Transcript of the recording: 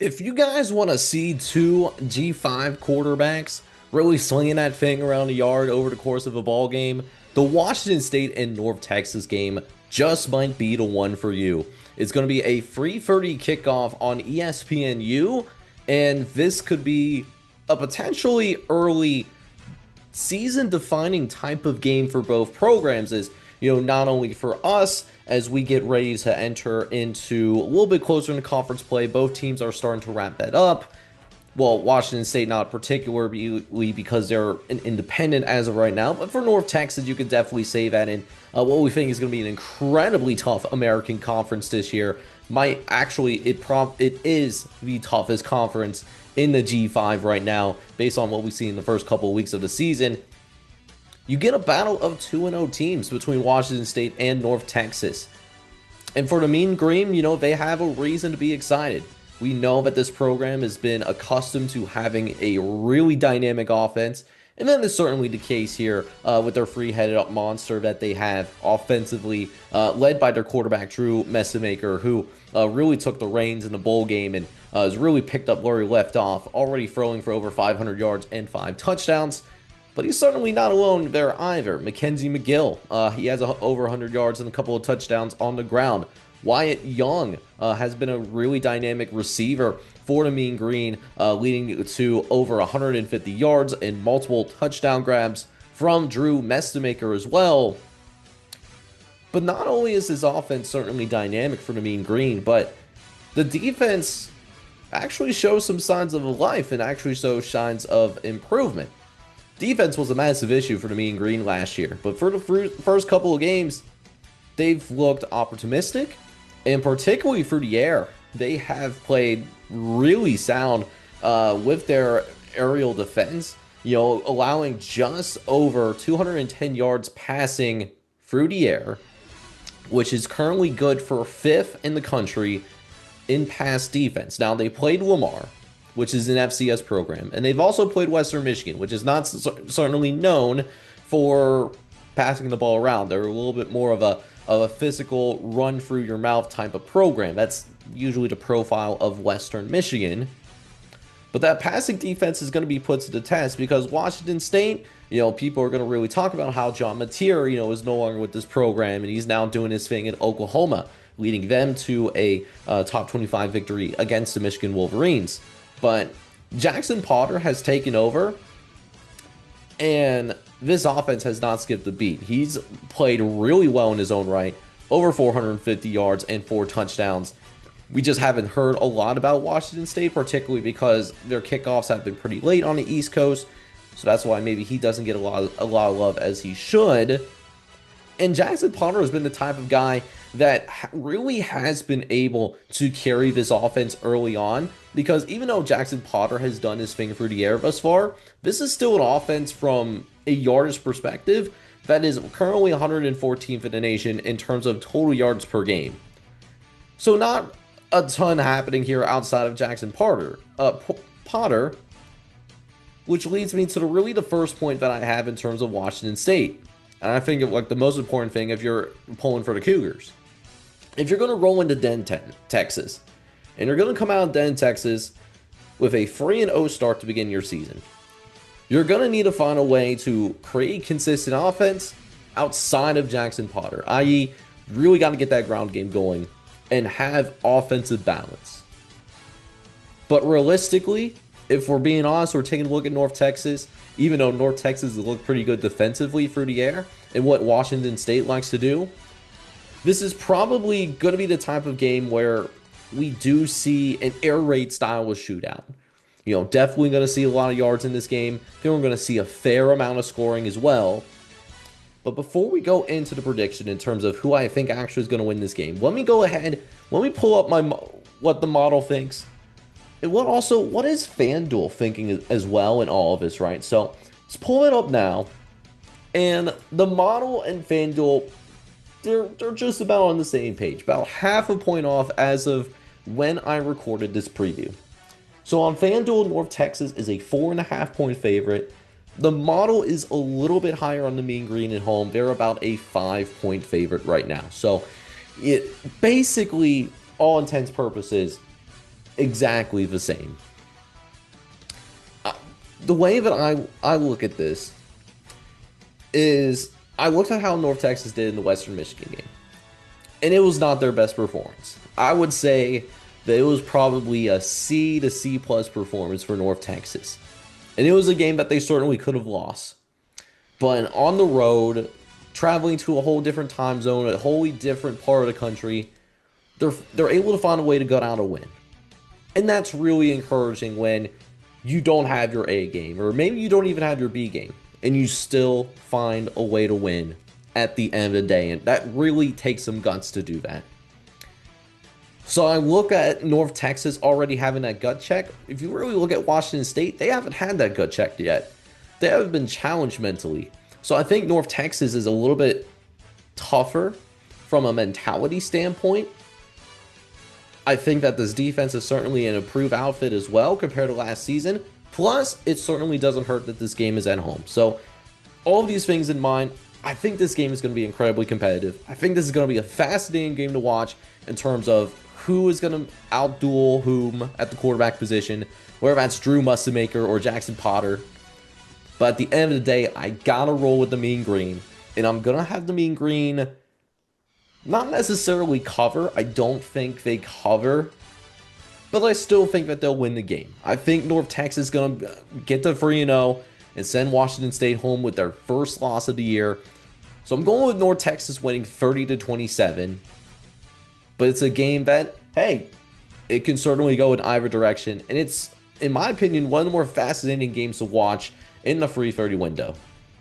If you guys want to see two G5 quarterbacks really slinging that thing around the yard over the course of a ball game, the Washington State and North Texas game just might be the one for you. It's going to be a 3:30 kickoff on ESPNU, and this could be a potentially early season defining type of game for both programs. Is not only for us as we get ready to enter into a little bit closer into conference play. Both teams are starting to wrap that up. Well, Washington State not particularly because they're an independent as of right now, but for North Texas, you could definitely say that in what we think is going to be an incredibly tough American conference this year. Might actually it is the toughest conference in the G5 right now, based on what we see in the first couple of weeks of the season. You get a battle of 2-0 teams between Washington State and North Texas. And for the Mean Green, they have a reason to be excited. We know that this program has been accustomed to having a really dynamic offense, and that is certainly the case here with their free-headed up monster that they have offensively, led by their quarterback, Drew Messemaker, who really took the reins in the bowl game and has really picked up where he left off, already throwing for over 500 yards and 5 touchdowns. But he's certainly not alone there either. Mackenzie McGill, he has over 100 yards and a couple of touchdowns on the ground. Wyatt Young has been a really dynamic receiver for the Mean Green, leading to over 150 yards and multiple touchdown grabs from Drew Messemaker as well. But not only is his offense certainly dynamic for the Mean Green, but the defense actually shows some signs of life and actually shows signs of improvement. Defense was a massive issue for the Mean Green last year, but for the first couple of games, they've looked opportunistic, and particularly through the air, they have played really sound with their aerial defense, allowing just over 210 yards passing through the air, which is currently good for 5th in the country in pass defense. Now, they played Lamar, which is an FCS program. And they've also played Western Michigan, which is not certainly known for passing the ball around. They're a little bit more of a physical run through your mouth type of program. That's usually the profile of Western Michigan. But that passing defense is going to be put to the test because Washington State, people are going to really talk about how John Mateer, is no longer with this program and he's now doing his thing in Oklahoma, leading them to a top 25 victory against the Michigan Wolverines. But Jackson Potter has taken over, and this offense has not skipped a beat. He's played really well in his own right, over 450 yards and 4 touchdowns. We just haven't heard a lot about Washington State, particularly because their kickoffs have been pretty late on the East Coast, so that's why maybe he doesn't get a lot of love as he should. And Jackson Potter has been the type of guy that really has been able to carry this offense early on, because even though Jackson Potter has done his thing through the air thus far, this is still an offense from a yardage perspective that is currently 114th in the nation in terms of total yards per game. So not a ton happening here outside of Jackson Potter, which leads me to the first point that I have in terms of Washington State. And I think the most important thing if you're pulling for the Cougars. If you're going to roll into Denton, Texas, and you're going to come out of Denton, Texas with a 3-0 start to begin your season, you're going to need to find a way to create consistent offense outside of Jackson Potter, i.e., really got to get that ground game going and have offensive balance. But realistically, if we're being honest, we're taking a look at North Texas, even though North Texas has looked pretty good defensively through the air and what Washington State likes to do. This is probably going to be the type of game where we do see an air raid style of shootout. Definitely going to see a lot of yards in this game. Then we're going to see a fair amount of scoring as well. But before we go into the prediction in terms of who I think actually is going to win this game, let me go ahead, let me pull up what the model thinks. And what is FanDuel thinking as well in all of this, right? So let's pull it up now. And the model and FanDuel, they're just about on the same page, about half a point off as of when I recorded this preview. So on FanDuel, North Texas is a 4.5 point favorite. The model is a little bit higher on the Mean Green at home. They're about a 5 point favorite right now. So it basically, all intents purposes, exactly the same. The way that I look at this is I looked at how North Texas did in the Western Michigan game, and it was not their best performance. I would say that it was probably a C to C plus performance for North Texas. And it was a game that they certainly could have lost. But on the road, traveling to a whole different time zone, a wholly different part of the country, they're able to find a way to go out and win. And that's really encouraging when you don't have your A game, or maybe you don't even have your B game, and you still find a way to win at the end of the day. And that really takes some guts to do that. So I look at North Texas already having that gut check. If you really look at Washington State, they haven't had that gut check yet. They haven't been challenged mentally. So I think North Texas is a little bit tougher from a mentality standpoint. I think that this defense is certainly an improved outfit as well compared to last season. Plus, it certainly doesn't hurt that this game is at home. So all of these things in mind, I think this game is going to be incredibly competitive. I think this is going to be a fascinating game to watch in terms of who is going to outduel whom at the quarterback position, whether that's Drew Musselmaker or Jackson Potter. But at the end of the day, I got to roll with the Mean Green. And I'm going to have the Mean Green not necessarily cover. I don't think they cover. But I still think that they'll win the game. I think North Texas is going to get to 3-0 and send Washington State home with their first loss of the year. So I'm going with North Texas winning 30-27. But it's a game that, hey, it can certainly go in either direction. And it's, in my opinion, one of the more fascinating games to watch in the free 30 window.